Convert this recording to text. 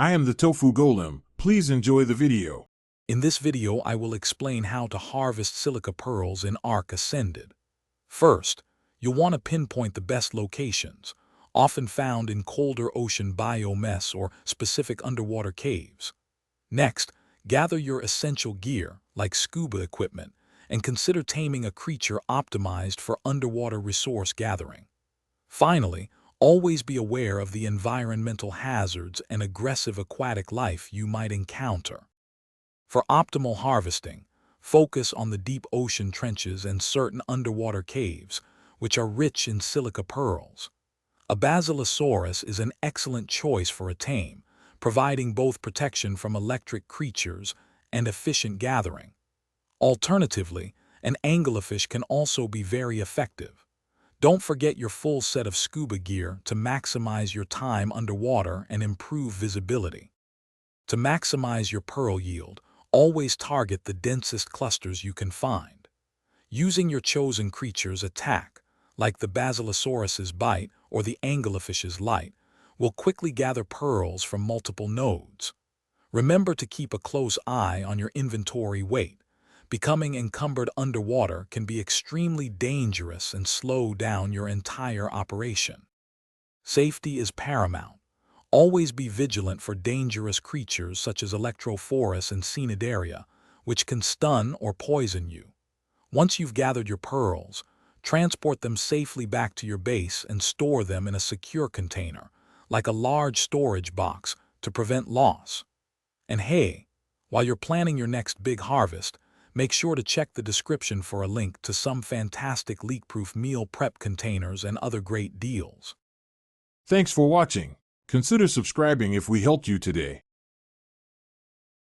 I am the Tofu Golem. Please enjoy the video. In this video, I will explain how to harvest silica pearls in Arc Ascended. First, you'll want to pinpoint the best locations, often found in colder ocean biomass or specific underwater caves. Next, gather your essential gear, like scuba equipment, and consider taming a creature optimized for underwater resource gathering. Finally, always be aware of the environmental hazards and aggressive aquatic life you might encounter. For optimal harvesting, focus on the deep ocean trenches and certain underwater caves, which are rich in silica pearls. A basilosaurus is an excellent choice for a tame, providing both protection from electric creatures and efficient gathering. Alternatively, an anglerfish can also be very effective. Don't forget your full set of scuba gear to maximize your time underwater and improve visibility. To maximize your pearl yield, always target the densest clusters you can find. Using your chosen creature's attack, like the basilosaurus's bite or the anglerfish's light, will quickly gather pearls from multiple nodes. Remember to keep a close eye on your inventory weight. Becoming encumbered underwater can be extremely dangerous and slow down your entire operation. Safety is paramount. Always be vigilant for dangerous creatures such as Electrophorus and Cnidaria, which can stun or poison you. Once you've gathered your pearls, transport them safely back to your base and store them in a secure container, like a large storage box, to prevent loss. And hey, while you're planning your next big harvest, make sure to check the description for a link to some fantastic leak-proof meal prep containers and other great deals. Thanks for watching. Consider subscribing if we helped you today.